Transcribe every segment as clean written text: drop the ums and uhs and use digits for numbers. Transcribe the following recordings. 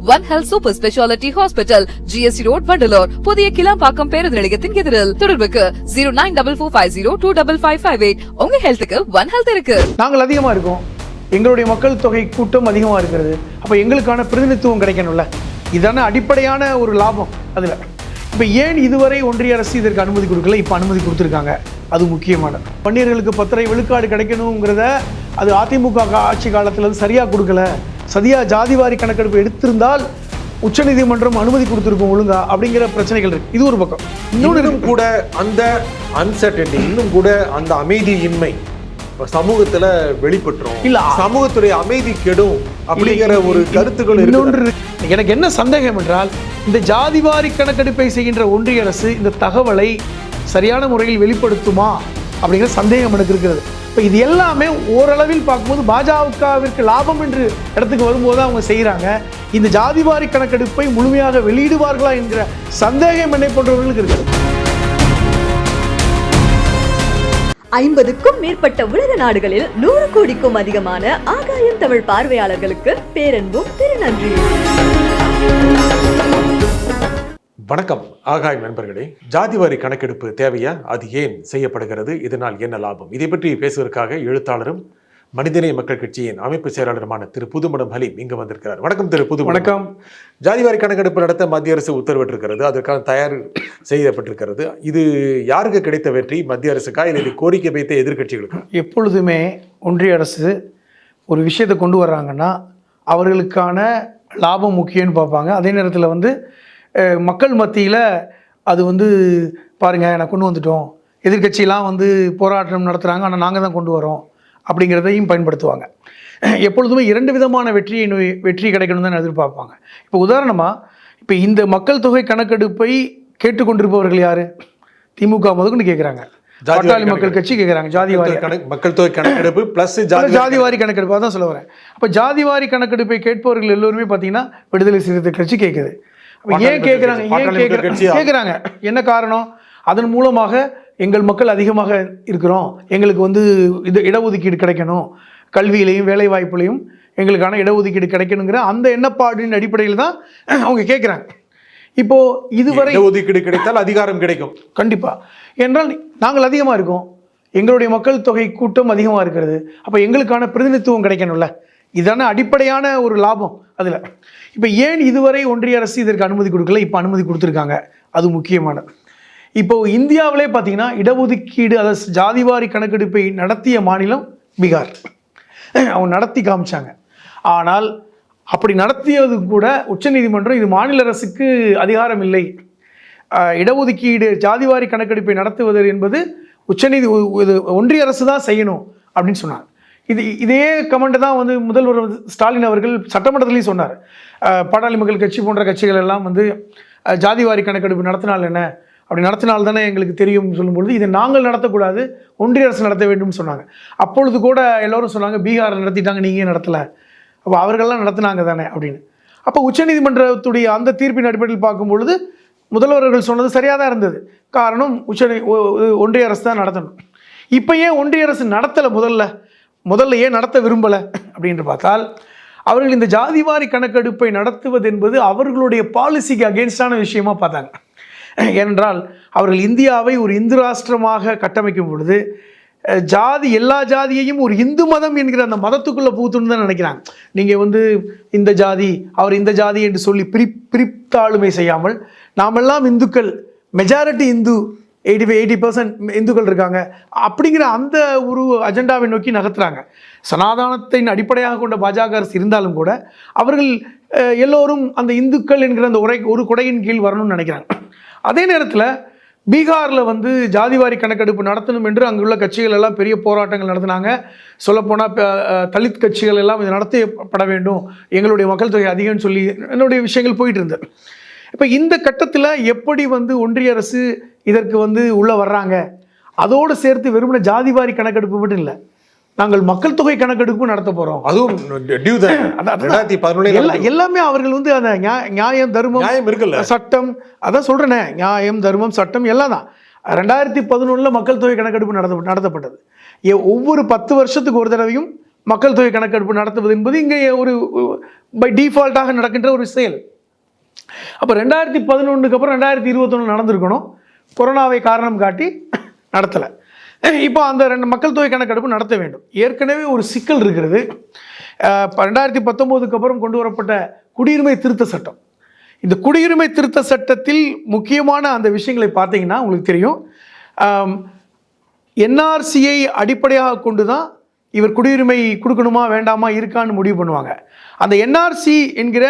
One Health Super Speciality Hospital, GST Road, Vandalore. புதிய கிளாம்பாக்கம் பேருந்து நிலையத்தின் எதிரில். தொடர்புக்கு 0944502558. உங்க ஹெல்த்துக்கு One Health இருக்கு. நாங்கள் அதிகமா இருக்கோம், எங்களுடைய மக்கள் தொகை கூட்டம் அதிகமா இருக்கிறது. அப்ப எங்களுக்கான பிரதிநிதித்துவம் கிடைக்கணும்ல, இதான அடிப்படையான ஒரு லாபம். அதுல இப்ப ஏன் இதுவரை ஒன்றிய அரசு இதற்கு அனுமதி கொடுக்கல, இப்ப அனுமதி கொடுத்திருக்காங்க. அது முக்கியமானது. வன்னியர்களுக்கு 10 விழுக்காடு கிடைக்கணுங்கிறத அது அதிமுக ஆட்சி காலத்துல சரியா கொடுக்கல. சரியா ஜாதிவாரி கணக்கெடுப்பு எடுத்திருந்தால் உச்சநீதிமன்றம் அனுமதி கொடுத்திருக்கும் ஒழுங்கா அப்படிங்கிற பிரச்சனைகள் இருக்கு. இது ஒரு பக்கம். இன்னும் கூட அந்த அன்சர்டனிட்டி, இன்னும் கூட அந்த அமைதியின்மை சமூகத்துல வெளிப்பட்டுரும். இல்ல சமூகத்துடைய அமைதி கெடும் அப்படிங்கிற ஒரு கருத்துக்கள் இன்னொன்று. எனக்கு என்ன சந்தேகம் என்றால், இந்த ஜாதிவாரி கணக்கெடுப்பை செய்கின்ற ஒன்றிய அரசு இந்த தகவலை சரியான முறையில் வெளிப்படுத்துமா அப்படிங்கிற சந்தேகம் எனக்கு இருக்கிறது. இப்போ இது எல்லாமே ஓரளவில் பார்க்கும்போது பாஜகவிற்கு லாபம் என்று இடத்துக்கு வரும்போது அவங்க செய்கிறாங்க. இந்த ஜாதிவாரி கணக்கெடுப்பை முழுமையாக வெளியிடுவார்களா என்கிற சந்தேகம் என்னை போன்றவர்களுக்கு இருக்கிறது. 50க்கும் மேற்பட்ட உலக நாடுகளில் 100 கோடிக்கும் அதிகமான ஆகாயம் தமிழ் பார்வையாளர்களுக்கு பேரன்பும் திருநன்றி. வணக்கம் ஆகாயம் நண்பர்களே. ஜாதிவாரி கணக்கெடுப்பு தேவையா? அது ஏன் செய்யப்படுகிறது? இதனால் என்ன லாபம்? இதை பற்றி பேசுவதற்காக எழுத்தாளரும் மனிதநேய மக்கள் கட்சியின் அமைப்பு செயலாளருமான திரு புதுமடம் ஹலீம் இங்கு வந்திருக்கிறார். வணக்கம் திரு புது. வணக்கம். ஜாதிவாரி கணக்கெடுப்பு நடத்த மத்திய அரசு உத்தரவிட்டிருக்கிறது, அதற்கான தயார் செய்யப்பட்டிருக்கிறது. இது யாருக்கு கிடைத்த வெற்றி? மத்திய அரசுக்கா இல்லை கோரிக்கை வைத்த எதிர்கட்சிகளுக்கு? எப்பொழுதுமே ஒன்றிய அரசு ஒரு விஷயத்தை கொண்டு வர்றாங்கன்னா அவர்களுக்கான லாபம் முக்கியம்னு பார்ப்பாங்க. அதே நேரத்தில் மக்கள் மத்தியில் அது பாருங்கள் நான் கொண்டு வந்துட்டோம், எதிர்கட்சியெலாம் போராட்டம் நடத்துகிறாங்க, ஆனால் நாங்கள் தான் கொண்டு வரோம் அப்படிங்கிறதையும் பயன்படுத்துவாங்க. எப்பொழுதுமே 2 விதமான வெற்றி கிடைக்கணும் தான் எதிர்பார்ப்பாங்க. இப்போ உதாரணமாக இப்போ இந்த மக்கள் தொகை கணக்கெடுப்பை கேட்டுக்கொண்டிருப்பவர்கள் யார்? திமுக முதற்கொண்டு கேட்குறாங்க, பாட்டாளி மக்கள் கட்சி கேட்குறாங்க. ஜாதிவாரி மக்கள் தொகை கணக்கெடுப்பு ப்ளஸ் ஜாதிவாரி கணக்கெடுப்பாக தான் சொல்ல வரேன். அப்போ ஜாதிவாரி கணக்கெடுப்பை கேட்பவர்கள் எல்லோருமே பார்த்தீங்கன்னா விடுதலை சிறுத்தை கட்சி கேட்குது. ஏன் கேட்குறாங்க? என்ன காரணம்? அதன் மூலமாக எங்கள் மக்கள் அதிகமாக இருக்கிறோம், எங்களுக்கு இது இடஒதுக்கீடு கிடைக்கணும், கல்வியிலையும் வேலை வாய்ப்புலையும் எங்களுக்கான இடஒதுக்கீடு கிடைக்கணுங்கிற அந்த எண்ணப்பாடின் அடிப்படையில் தான் அவங்க கேட்குறாங்க. இப்போ இதுவரை ஒதுக்கீடு கிடைத்தால் அதிகாரம் கிடைக்கும் கண்டிப்பா என்றால் நாங்கள் அதிகமாக இருக்கோம், எங்களுடைய மக்கள் தொகை கூட்டம் அதிகமாக இருக்கிறது, அப்போ எங்களுக்கான பிரதிநிதித்துவம் கிடைக்கணும்ல, இதான அடிப்படையான ஒரு லாபம். அதில் இப்போ ஏன் இதுவரை ஒன்றிய அரசு இதற்கு அனுமதி கொடுக்கல, இப்போ அனுமதி கொடுத்துருக்காங்க. அது முக்கியமானது. இப்போ இந்தியாவிலே பார்த்தீங்கன்னா இடஒதுக்கீடு, அதாவது ஜாதிவாரி கணக்கெடுப்பை நடத்திய மாநிலம் பீகார். அவங்க நடத்தி காமிச்சாங்க. ஆனால் அப்படி நடத்தியது கூட உச்சநீதிமன்றம் இது மாநில அரசுக்கு அதிகாரம் இல்லை, இடஒதுக்கீடு ஜாதிவாரி கணக்கெடுப்பை நடத்துவது என்பது ஒன்றிய அரசு தான் செய்யணும் அப்படின்னு சொன்னாங்க. இதே கமெண்ட் தான் முதல்வர் ஸ்டாலின் அவர்கள் சட்டமன்றத்திலையும் சொன்னார். பாட்டாளி மக்கள் கட்சி போன்ற கட்சிகள் எல்லாம் ஜாதிவாரி கணக்கெடுப்பு நடத்தினால் என்ன, அப்படி நடத்தினால் தானே எங்களுக்கு தெரியும் சொல்லும்பொழுது இதை நாங்கள் நடத்தக்கூடாது, ஒன்றிய அரசு நடத்த வேண்டும் சொன்னாங்க. அப்பொழுது கூட எல்லோரும் சொன்னாங்க பீகாரில் நடத்திட்டாங்க, நீங்கள் நடத்தலை, அப்போ அவர்கள்லாம் நடத்தினாங்க தானே அப்படின்னு. அப்போ உச்சநீதிமன்றத்துடைய அந்த தீர்ப்பின் அடிப்படையில் பார்க்கும் பொழுது முதல்வர்கள் சொன்னது சரியாக தான் இருந்தது. காரணம் ஒன்றிய அரசு தான் நடத்தணும். இப்போ ஏன் ஒன்றிய அரசு நடத்தலை? முதல்ல ஏன் நடத்த விரும்பலை அப்படின்னு பார்த்தால், அவர்கள் இந்த ஜாதிவாரி கணக்கெடுப்பை நடத்துவது என்பது அவர்களுடைய பாலிசிக்கு அகேன்ஸ்டான விஷயமா பார்த்தாங்க. ஏனென்றால் அவர்கள் இந்தியாவை ஒரு இந்து ராஷ்டிரமாக கட்டமைக்கும் பொழுது எல்லா ஜாதியையும் ஒரு இந்து மதம் என்கிற அந்த மதத்துக்குள்ளே பூத்துன்னு தான் நினைக்கிறாங்க. நீங்கள் இந்த ஜாதி அவர் இந்த ஜாதி என்று சொல்லி பிரித்தாளுமை செய்யாமல் நாமெல்லாம் இந்துக்கள், மெஜாரிட்டி இந்து, 80% இந்துக்கள் இருக்காங்க அப்படிங்கிற அந்த ஒரு அஜெண்டாவை நோக்கி நகர்த்துறாங்க. சனாதனத்தின் அடிப்படையாக கொண்ட பாஜக அரசு இருந்தாலும் கூட அவர்கள் எல்லோரும் அந்த இந்துக்கள் என்கிற அந்த ஒரு கொடையின் கீழ் வரணும்னு நினைக்கிறாங்க. அதே நேரத்தில் பீகாரில் ஜாதிவாரி கணக்கெடுப்பு நடத்தணும் என்று அங்குள்ள கட்சிகள் எல்லாம் பெரிய போராட்டங்கள் நடத்தினாங்க. சொல்லப்போனால் தலித் கட்சிகள் எல்லாம் இது நடத்தப்பட வேண்டும், எங்களுடைய மக்கள் தொகை அதிகம்னு சொல்லி என்னுடைய விஷயங்கள் போயிட்டு இருந்தது. இப்போ இந்த கட்டத்தில் எப்படி ஒன்றிய அரசு இதற்கு உள்ளே வர்றாங்க? அதோடு சேர்த்து வெறுமனே ஜாதிவாரி கணக்கெடுப்பு மட்டும் இல்லை, நாங்கள் மக்கள் தொகை கணக்கெடுப்பு நடத்த போகிறோம். அதுவும் எல்லாமே அவர்கள் அந்த நியாயம் தர்மம் சட்டம், அதான் சொல்கிறேனே, நியாயம் தர்மம் சட்டம் எல்லாம் தான். 2011 மக்கள் தொகை கணக்கெடுப்பு நடத்தப்பட்டது. ஒவ்வொரு 10 வருஷத்துக்கு ஒரு தடவையும் மக்கள் தொகை கணக்கெடுப்பு நடத்துவது என்பது இங்கே ஒரு பை டிஃபால்ட்டாக நடக்கின்ற ஒரு செயல். அப்போ 2011 அப்புறம் 2021 நடந்திருக்கணும், கொரோனாவை காரணம் காட்டி நடத்தலை. இப்போ அந்த 2 மக்கள் தொகை கணக்கெடுப்பு நடத்த வேண்டும். ஏற்கனவே ஒரு சிக்கல் இருக்கிறது. 2019 அப்புறம் கொண்டு வரப்பட்ட குடியுரிமை திருத்த சட்டம், இந்த குடியுரிமை திருத்த சட்டத்தில் முக்கியமான அந்த விஷயங்களை பார்த்தீங்கன்னா உங்களுக்கு தெரியும். என்ஆர்சியை அடிப்படையாக கொண்டு தான் இவர் குடியுரிமை கொடுக்கணுமா வேண்டாமா இருக்கான்னு முடிவு பண்ணுவாங்க. அந்த என்ஆர்சி என்கிற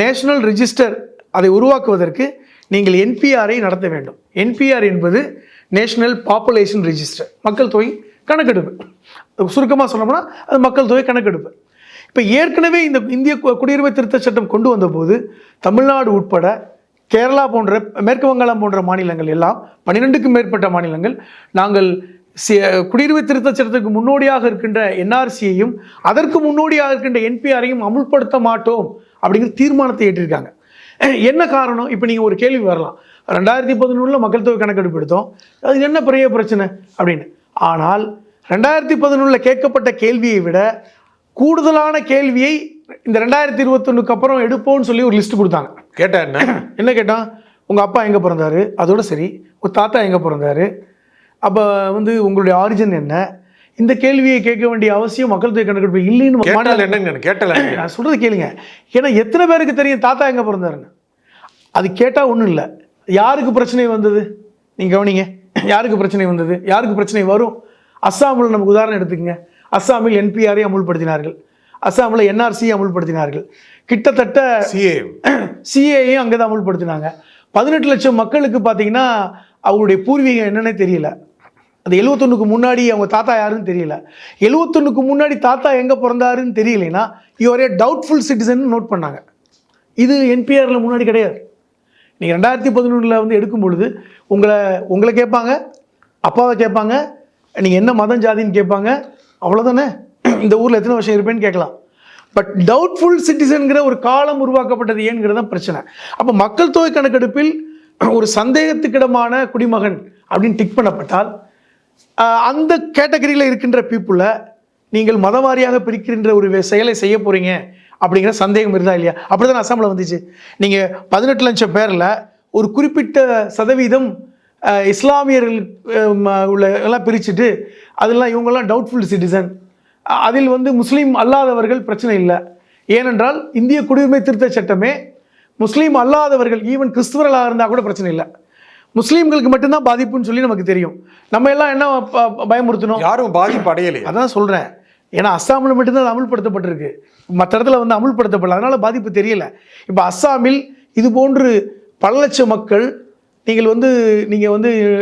நேஷனல் ரெஜிஸ்டர் அதை உருவாக்குவதற்கு நீங்கள் என்பிஆரை நடத்த வேண்டும். என்பிஆர் என்பது நேஷனல் பாப்புலேஷன் ரெஜிஸ்டர், மக்கள் தொகை கணக்கெடுப்பு. சுருக்கமாக சொல்லணும்னா அது மக்கள் தொகை கணக்கெடுப்பு. இப்போ ஏற்கனவே இந்த இந்திய குடியுரிமை திருத்த சட்டம் கொண்டு வந்தபோது தமிழ்நாடு உட்பட கேரளா போன்ற மேற்கு வங்காளம் போன்ற மாநிலங்கள் எல்லாம் 12க்கும் மேற்பட்ட மாநிலங்கள் நாங்கள் குடியுரிமை திருத்த சட்டத்துக்கு முன்னோடியாக இருக்கின்ற என்ஆர்சியையும் அதற்கு முன்னோடியாக இருக்கின்ற என்பிஆரையும் அமுல்படுத்த மாட்டோம் அப்படிங்கிற தீர்மானத்தை ஏற்றிருக்காங்க. என்ன காரணம்? இப்போ நீங்கள் ஒரு கேள்வி வரலாம், 2011 மக்கள் தொகை கணக்கெடுப்பு எடுத்தோம், அது என்ன பெரிய பிரச்சனை அப்படின்னு. ஆனால் 2011 கேட்கப்பட்ட கேள்வியை விட கூடுதலான கேள்வியை இந்த 2021 அப்புறம் எடுப்போம்னு சொல்லி ஒரு லிஸ்ட் கொடுத்தாங்க. கேட்டா என்ன கேட்டான், உங்கள் அப்பா எங்கே பிறந்தாரு, அதோட சரி உங்கள் தாத்தா எங்கே பிறந்தாரு, அப்போ உங்களுடைய ஆரிஜின் என்ன, இந்த கேள்வியை கேட்க வேண்டிய அவசியம் மக்கள் தொகை கணக்கெடுப்பு இல்லைன்னு கேட்டல. நான் சொல்கிறது கேளுங்க. ஏன்னா எத்தனை பேருக்கு தெரியும் தாத்தா எங்கே பிறந்தாருன்னு? அது கேட்டால் ஒன்றும் இல்லை. யாருக்கு பிரச்சனை வந்தது நீங்கள் கவனிங்க. யாருக்கு பிரச்சனை வந்தது, யாருக்கு பிரச்சனை வரும்? அஸ்ஸாமில் நமக்கு உதாரணம் எடுத்துக்கங்க. அஸ்ஸாமில் என்பிஆரை அமுல்படுத்தினார்கள், அஸ்ஸாமில் என்ஆர்சியை அமுல்படுத்தினார்கள், கிட்டத்தட்ட சிஏயையும் அங்கே தான் அமுல்படுத்தினாங்க. 18 லட்சம் மக்களுக்கு பார்த்தீங்கன்னா அவங்களுடைய பூர்வீகம் என்னன்னே தெரியல. அது 71க்கு முன்னாடி அவங்க தாத்தா யாருன்னு தெரியல. 71க்கு முன்னாடி தாத்தா எங்கே பிறந்தாருன்னு தெரியலைன்னா இவரே டவுட்ஃபுல் சிட்டிசன் நோட் பண்ணாங்க. இது என்பிஆரில் முன்னாடி கிடையாது. நீங்கள் 2011 எடுக்கும் பொழுது உங்களை கேட்பாங்க, அப்பாவை கேட்பாங்க, நீங்கள் என்ன மதம் ஜாதின்னு கேட்பாங்க, அவ்வளோதானே. இந்த ஊரில் எத்தனை வருஷம் இருப்பேன்னு கேட்கலாம். பட் டவுட்ஃபுல் சிட்டிசன்கிற ஒரு காலம் உருவாக்கப்பட்டது ஏங்கிறது தான் பிரச்சனை. அப்போ மக்கள் தொகை கணக்கெடுப்பில் ஒரு சந்தேகத்துக்கிடமான குடிமகன் அப்படின்னு டிக் பண்ணப்பட்டால் அந்த கேட்டகரியில் இருக்கின்ற பீப்புளை நீங்கள் மதவாரியாக பிரிக்கின்ற ஒரு செயலை செய்ய போகிறீங்க அப்படிங்கிற சந்தேகம் இருந்தா இல்லையா? அப்படி தான் அஸ்ஸாமில் வந்துச்சு. நீங்கள் 18 லட்சம் பேரில் ஒரு குறிப்பிட்ட சதவீதம் இஸ்லாமியர்கள் உள்ள எல்லாம் பிரிச்சுட்டு அதெல்லாம் இவங்கெல்லாம் டவுட்ஃபுல் சிட்டிசன், அதில் முஸ்லீம் அல்லாதவர்கள் பிரச்சனை இல்லை. ஏனென்றால் இந்திய குடியுரிமை திருத்த சட்டமே முஸ்லீம் அல்லாதவர்கள் ஈவன் கிறிஸ்துவர்களாக இருந்தால் கூட பிரச்சனை இல்லை, முஸ்லீம்களுக்கு மட்டும்தான் பாதிப்புன்னு சொல்லி நமக்கு தெரியும். நம்ம எல்லாம் என்ன பயமுறுத்தணும்? யாரும் பாதிப்பு அடையலை. அதான் சொல்கிறேன். ஏன்னா அஸ்ஸாமில் மட்டும்தான் அது அமுல்படுத்தப்பட்டிருக்கு, மற்ற இடத்துல அமுல்படுத்தப்படல, அதனால் பாதிப்பு தெரியலை. இப்போ அஸ்ஸாமில் இது போன்று பல லட்சம் மக்கள் நீங்கள்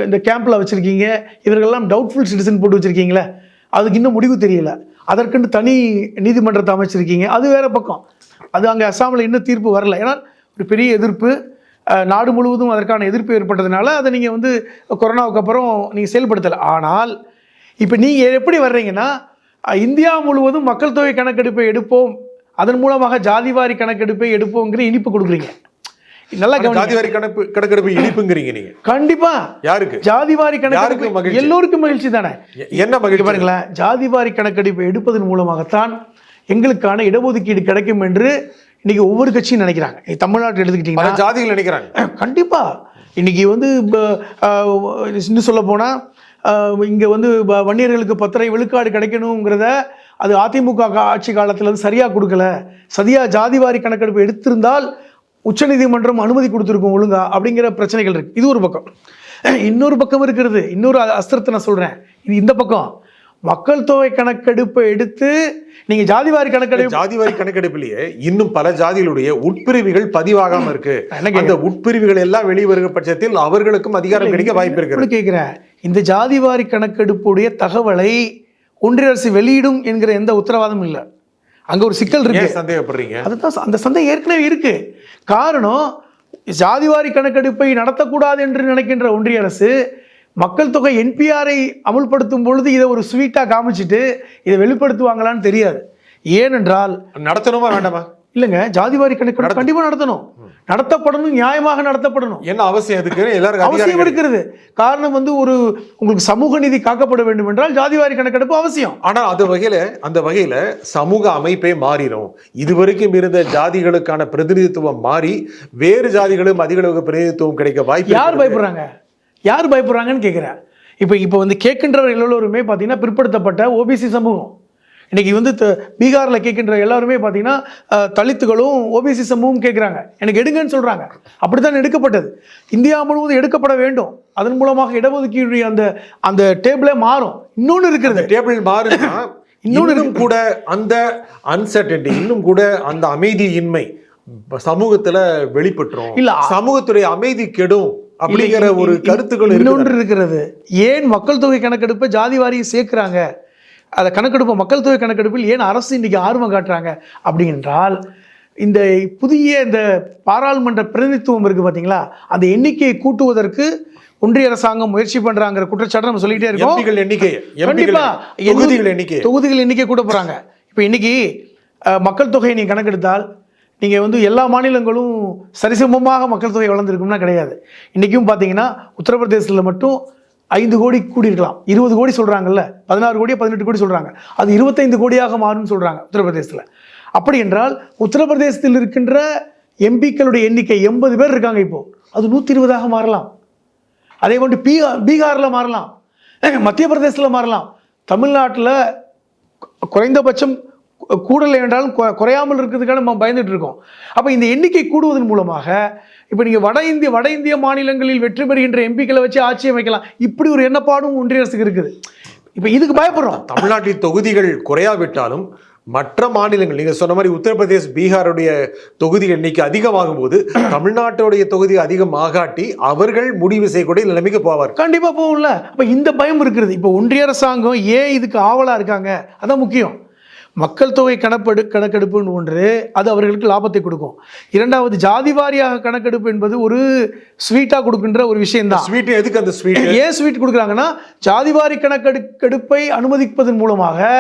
இந்த கேம்பில் வச்சுருக்கீங்க, இவர்களெல்லாம் டவுட்ஃபுல் சிட்டிசன் போட்டு வச்சுருக்கீங்களே, அதுக்கு இன்னும் முடிவு தெரியலை. அதற்குன்னு தனி நீதிமன்றத்தை அமைச்சிருக்கீங்க, அது வேறு பக்கம். அது அங்கே அஸ்ஸாமில் இன்னும் தீர்ப்பு வரல. ஏன்னா ஒரு பெரிய எதிர்ப்பு, நாடு முழுவதும் அதற்கான எதிர்ப்பு ஏற்பட்டதுனால அதை நீங்கள் கொரோனாவுக்கு அப்புறம் நீங்கள் செயல்படுத்தலை. ஆனால் இப்போ நீங்கள் எப்படி வர்றீங்கன்னா, இந்தியா முழுவதும் மக்கள் தொகை கணக்கெடுப்பை எடுப்போம், அதன் மூலமாக ஜாதிவாரி கணக்கெடுப்பை எடுப்போங்கிற இனிப்பு கொடுக்குறீங்க. நல்லா ஜாதிவாரி கணக்கெடுப்பு இனிப்புங்கிறீங்க நீங்க. கண்டிப்பா. யாருக்கு? ஜாதிவாரி கணக்கெடுப்பு எல்லோருக்கும் மகிழ்ச்சி தானே. என்ன மகிழ்ச்சி பாருங்களேன், ஜாதிவாரி கணக்கெடுப்பை எடுப்பதன் மூலமாகத்தான் எங்களுக்கான இடஒதுக்கீடு கிடைக்கும் என்று இன்னைக்கு ஒவ்வொரு கட்சியும் நினைக்கிறாங்க. தமிழ்நாட்டில் எடுத்துக்கிட்டீங்கன்னா ஜாதிகள் நினைக்கிறாங்க. கண்டிப்பா. இன்னைக்கு இன்னும் சொல்ல போனா இங்கே வன்னியர்களுக்கு 10 விழுக்காடு கிடைக்கணுங்கிறத அது அதிமுக ஆட்சி காலத்தில் சரியாக கொடுக்கல, சரியாக ஜாதிவாரி கணக்கெடுப்பு எடுத்திருந்தால் உச்சநீதிமன்றம் அனுமதி கொடுத்துருக்கும் ஒழுங்கா அப்படிங்கிற பிரச்சனைகள் இருக்குது. இது ஒரு பக்கம். இன்னொரு பக்கம் இருக்கிறது, இன்னொரு அஸ்திரத்தை நான் சொல்கிறேன். இது இந்த பக்கம் மக்கள் தொகை கணக்கெடுப்பை எடுத்து நீங்கள் ஜாதிவாரி கணக்கெடுப்பிலேயே இன்னும் பல ஜாதிகளுடைய உட்பிரிவுகள் பதிவாகாம இருக்கு. அந்த உட்பிரிவுகள் எல்லாம் வெளிவருகிற பட்சத்தில் அவர்களுக்கும் அதிகாரம் கிடைக்க வாய்ப்பு இருக்கு. கேட்கிறேன், இந்த ஜாதிவாரி கணக்கெடுப்புடைய தகவலை ஒன்றிய அரசு வெளியிடும் என்கிற எந்த உத்தரவாதமும் இல்லை. அங்க ஒரு சிக்கல் இருக்கு. சந்தேகப்படுறீங்க? அதுதான் அந்த சந்தேகம் ஏற்கனவே இருக்கு. காரணம், ஜாதிவாரி கணக்கெடுப்பை நடத்தக்கூடாது என்று நினைக்கின்ற ஒன்றிய அரசு மக்கள் தொகை என்பிஆரை அமுல்படுத்தும் பொழுது இதை ஒரு ஸ்வீட்டாக காமிச்சிட்டு இதை வெளிப்படுத்துவாங்களான்னு தெரியாது. ஏனென்றால் நடத்தணுமா வேண்டாமா? இல்லைங்க, ஜாதிவாரி கணக்கெடுப்பு கண்டிப்பாக நடத்தணும். நடத்தப்படணும், நியாயமாக நடத்தப்படணும். என்ன அவசியம் எதுக்கு எல்லாருக்கும் அவசியம் இருக்கிறது. காரணம் வந்து ஒரு உங்களுக்கு சமூக நீதி காக்கப்பட வேண்டும் என்றால் ஜாதிவாரி கணக்கெடுப்பு அவசியம். ஆனா அந்த வகையில சமூக அமைப்பே மாறிடும். இதுவரைக்கும் இருந்த ஜாதிகளுக்கான பிரதிநிதித்துவம் மாறி வேறு ஜாதிகளும் அதிக அளவுக்கு பிரதிநிதித்துவம் கிடைக்க வாய்ப்பு. யார் பயப்படுறாங்கன்னு கேட்கிறேன். இப்போ வந்து கேட்கின்றவர் எல்லோருமே பார்த்தீங்கன்னா பிற்படுத்தப்பட்ட ஓபிசி சமூகம். இன்னைக்கு வந்து பீகாரில் கேட்கின்ற எல்லாருமே பார்த்தீங்கன்னா தலித்துகளும் ஓபிசி சமூகம் கேட்குறாங்க, எனக்கு எடுங்கன்னு சொல்கிறாங்க. அப்படித்தான் எடுக்கப்பட்டது. இந்தியா முழுவதும் எடுக்கப்பட வேண்டும். அதன் மூலமாக இடஒதுக்கீடு அந்த டேபிளே மாறும். இன்னொன்று இருக்கிறது, டேபிள் மாறுனா இன்னும் கூட அந்த அன்சர்டனிட்டி, இன்னும் கூட அந்த அமைதியின்மை சமூகத்துல வெளிப்பட்டுரும். இல்ல சமூகத்துடைய அமைதி கெடும் அப்படிங்கிற ஒரு கருத்துக்கள் இன்னொன்று இருக்கிறது. ஏன் மக்கள் தொகை கணக்கெடுப்பை ஜாதி வாரியை சேர்க்கிறாங்க, அதை கணக்கெடுப்பு மக்கள் தொகை கணக்கெடுப்பில் ஏன் அரசு இன்னைக்கு ஆர்வம் காட்டுறாங்க அப்படின்றால், இந்த புதிய இந்த பாராளுமன்ற பிரதிநிதித்துவம் இருக்கு பார்த்தீங்களா, அந்த எண்ணிக்கையை கூட்டுவதற்கு ஒன்றிய அரசாங்கம் முயற்சி பண்றாங்கிற குற்றச்சாட்டு நம்ம சொல்லிட்டே இருக்கோம். கண்டிப்பா தொகுதிகள் எண்ணிக்கை கூட்ட போறாங்க. இப்போ இன்னைக்கு மக்கள் தொகையை நீங்க கணக்கெடுத்தால் நீங்க வந்து எல்லா மாநிலங்களும் சரிசமமாக மக்கள் தொகை வளர்ந்துருக்கும்னா கிடையாது. இன்னைக்கும் பார்த்தீங்கன்னா உத்தரப்பிரதேசத்தில் மட்டும் 5 கோடி கூடியிருக்கலாம். 20 கோடி சொல்றாங்கல்ல, 16 கோடி 18 கோடி சொல்றாங்க. அது 25 கோடியாக மாறும்னு சொல்றாங்க உத்தரப்பிரதேசத்தில். அப்படி என்றால் உத்தரப்பிரதேசத்தில் இருக்கின்ற எம்பிக்களுடைய எண்ணிக்கை 80 பேர் இருக்காங்க, இப்போ அது 120ஆக மாறலாம். அதே போன்று பீகாரில் மாறலாம், மத்திய பிரதேசத்தில் மாறலாம். தமிழ்நாட்டில் குறைந்தபட்சம் கூடலை என்றாலும் குறையாமல் இருக்கிறதுக்காக நம்ம பயந்துட்டு இருக்கோம். அப்போ இந்த எண்ணிக்கை கூடுவதன் மூலமாக இப்போ நீங்கள் வட இந்திய மாநிலங்களில் வெற்றி பெறுகின்ற எம்பிக்களை வச்சு ஆட்சி அமைக்கலாம். இப்படி ஒரு எண்ணப்பாடும் ஒன்றிய அரசுக்கு இருக்குது. இப்போ இதுக்கு பயப்படுறோம். தமிழ்நாட்டில் தொகுதிகள் குறையாவிட்டாலும் மற்ற மாநிலங்கள் நீங்க சொன்ன மாதிரி உத்தரப்பிரதேஷ், பீகாருடைய தொகுதி எண்ணிக்கை அதிகமாகும் போது தமிழ்நாட்டுடைய தொகுதி அதிகமாகாட்டி அவர்கள் முடிவு செய்யக்கூடிய நிலைமைக்கு போவார். கண்டிப்பா போகும்ல. அப்ப இந்த பயம் இருக்கிறது. இப்போ ஒன்றிய அரசாங்கம் ஏன் இதுக்கு ஆவலா இருக்காங்க, அதான் முக்கியம். மக்கள் தொகை கணக்கெடுப்புன்னு ஒன்று, அது அவர்களுக்கு லாபத்தை கொடுக்கும். இரண்டாவது, ஜாதி வாரியாக கணக்கெடுப்பு என்பது ஒரு ஸ்வீட்டா கொடுக்கின்ற ஒரு விஷயம் தான். ஸ்வீட் எதுக்கு அந்த ஸ்வீட்? ஏன் ஸ்வீட் கொடுக்குறாங்கன்னா, ஜாதிவாரி கணக்கெடுப்பை அனுமதிப்பதன் மூலமாக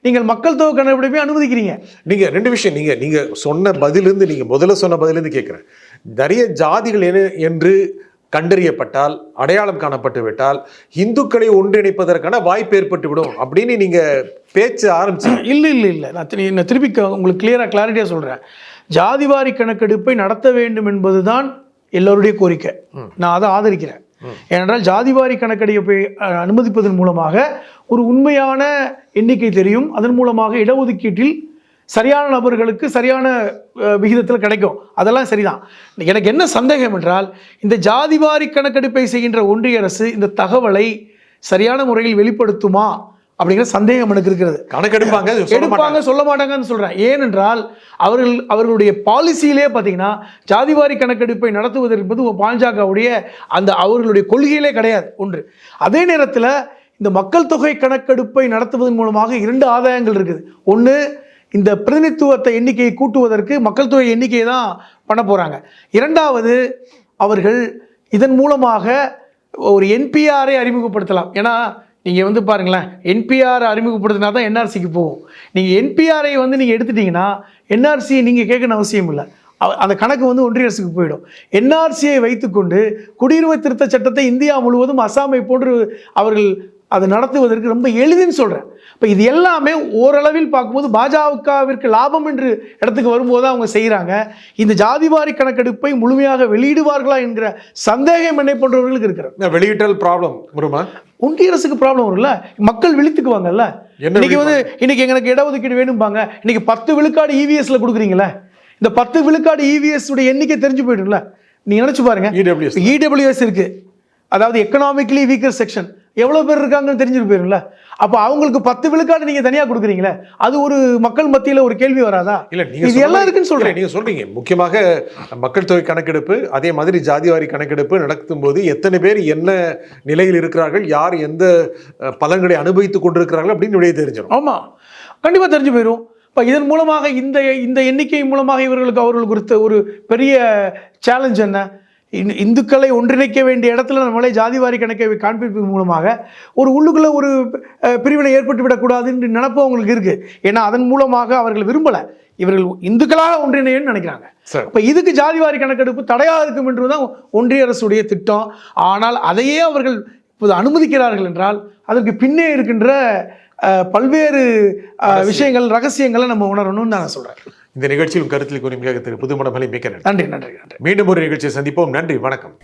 நீங்கள் மக்கள் தொகை கணக்கெடுப்பை அனுமதிக்கிறீங்க. நீங்க ரெண்டு விஷயம், நீங்க சொன்ன பதிலிருந்து, நீங்க முதல்ல சொன்ன பதிலிருந்து கேட்கிறேன். நிறைய ஜாதிகள் என்று கண்டறியப்பட்டால், அடையாளம் காணப்பட்டு விட்டால் இந்துக்களை ஒன்றிணைப்பதற்கான வாய்ப்பு ஏற்பட்டு விடும் அப்படின்னு நீங்க பேச்சு ஆரம்பிச்சு. இல்லை நான் திருப்பி உங்களுக்கு கிளாரிட்டியா சொல்றேன். ஜாதிவாரி கணக்கெடுப்பை நடத்த வேண்டும் என்பதுதான் எல்லோருடைய கோரிக்கை. நான் அதை ஆதரிக்கிறேன். ஏனென்றால் ஜாதிவாரி கணக்கெடுப்பை அனுமதிப்பதன் மூலமாக ஒரு உண்மையான எண்ணிக்கை தெரியும். அதன் மூலமாக இடஒதுக்கீட்டில் சரியான நபர்களுக்கு சரியான விகிதத்தில் கிடைக்கும். அதெல்லாம் சரிதான். எனக்கு என்ன சந்தேகம் என்றால், இந்த ஜாதிவாரி கணக்கெடுப்பை செய்கின்ற ஒன்றிய அரசு இந்த தகவலை சரியான முறையில் வெளிப்படுத்துமா அப்படிங்கிற சந்தேகம் எனக்கு இருக்கிறது. கணக்கெடுப்பாங்க சொல்ல மாட்டாங்கன்னு சொல்றேன். ஏனென்றால் அவர்களுடைய பாலிசியிலே பார்த்தீங்கன்னா ஜாதிவாரி கணக்கெடுப்பை நடத்துவது என்பது பாஜகவுடைய அந்த அவர்களுடைய கொள்கையிலே கிடையாது ஒன்று. அதே நேரத்தில் இந்த மக்கள் தொகை கணக்கெடுப்பை நடத்துவதன் மூலமாக 2 ஆதாயங்கள் இருக்குது. ஒன்று, இந்த பிரதிநிதித்துவத்தை எண்ணிக்கையை கூட்டுவதற்கு மக்கள் தொகை எண்ணிக்கையை தான் பண்ண போகிறாங்க. இரண்டாவது, அவர்கள் இதன் மூலமாக ஒரு என்பிஆரை அறிமுகப்படுத்தலாம். ஏன்னா நீங்கள் வந்து பாருங்களேன், என்பிஆர் அறிமுகப்படுத்தினா தான் என்ஆர்சிக்கு போகும். நீங்கள் என்பிஆரை வந்து நீங்கள் எடுத்துட்டீங்கன்னா என்ஆர்சியை நீங்கள் கேட்கணும் அவசியம் இல்லை. அந்த கணக்கு வந்து ஒன்றிய அரசுக்கு போயிடும். என்ஆர்சியை வைத்துக்கொண்டு குடியுரிமை திருத்த சட்டத்தை இந்தியா முழுவதும் அசாமை போன்று அவர்கள் அதை நடத்துவதற்கு ரொம்ப எளிதுன்னு சொல்கிறேன். இப்போ இது எல்லாமே ஓரளவில் பார்க்கும்போது பாஜகவிற்கு லாபம் என்று இடத்துக்கு வரும்போது அவங்க செய்கிறாங்க. இந்த ஜாதிவாரி கணக்கெடுப்பை முழுமையாக வெளியிடுவார்களா என்கிற சந்தேகம் என்னை போன்றவர்களுக்கு இருக்கிறது. வெளியிட்டல் ப்ராப்ளம் வருமா? ஒன்றிய அரசுக்கு ப்ராப்ளம் வரும்ல, மக்கள் விழித்துக்குவாங்கல்ல. இன்னைக்கு எனக்கு இடஒதுக்கீடு வேணும்பாங்க. இன்னைக்கு 10 விழுக்காடு இவிஎஸ்ல கொடுக்குறீங்களே, இந்த 10 விழுக்காடு இவிஎஸ் உடைய எண்ணிக்கை தெரிஞ்சு போயிடும்ல. நீங்க நினைச்சு பாருங்க, இடபிள்யூஎஸ் இருக்கு, அதாவது எக்கனாமிக்கலி வீக்கர் செக்ஷன், எவ்வளவு பேர் இருக்காங்கன்னு தெரிஞ்சுட்டு போயிரும்ல. அப்போ அவங்களுக்கு 10 விழுக்காடு நீங்க தனியா கொடுக்குறீங்களே, அது ஒரு மக்கள் மத்தியில ஒரு கேள்வி வராதா? இல்ல, நீங்க எல்லாம் இருக்குன்னு சொல்றேன். நீங்க சொல்றீங்க முக்கியமாக மக்கள் தொகை கணக்கெடுப்பு, அதே மாதிரி ஜாதிவாரி கணக்கெடுப்பு நடத்தும் போது எத்தனை பேர் என்ன நிலையில் இருக்கிறார்கள், யார் எந்த பலன்களை அனுபவித்துக் கொண்டிருக்கிறார்கள் அப்படின்னு வெளியே தெரிஞ்சிடும். ஆமா, கண்டிப்பா தெரிஞ்சு போயிடும். இப்போ இதன் மூலமாக இந்த எண்ணிக்கை மூலமாக அவர்களுக்கு கொடுத்த ஒரு பெரிய சேலஞ்ச் என்ன? இந்துக்களை ஒன்றிணைக்க வேண்டிய இடத்துல நம்மளே ஜாதிவாரி கணக்கை காண்பிப்பதன் மூலமாக ஒரு உள்ளுக்குள்ள ஒரு பிரிவினை ஏற்பட்டு விடக்கூடாதுன்னு நினைப்பு அவங்களுக்கு இருக்கு. ஏன்னா அதன் மூலமாக அவர்கள் விரும்பலை. இவர்கள் இந்துக்களாக ஒன்றிணையன்னு நினைக்கிறாங்க. சரி. அப்போ இதுக்கு ஜாதிவாரி கணக்கெடுப்பு தடையாக இருக்கும் என்றுதான் ஒன்றிய அரசுடைய திட்டம். ஆனால் அதையே அவர்கள் இப்போது அனுமதிக்கிறார்கள் என்றால் அதற்கு பின்னே இருக்கின்ற பல்வேறு விஷயங்கள், ரகசியங்களை நம்ம உணரணும்னு நான் சொல்றேன். இந்த நிகழ்ச்சியில் கருத்தில் கூறிய திரு புதுமணமலை மிக்க நன்றி. நன்றி நன்றி நன்றி. மீண்டும் ஒரு நிகழ்ச்சியை சந்திப்போம். நன்றி, வணக்கம்.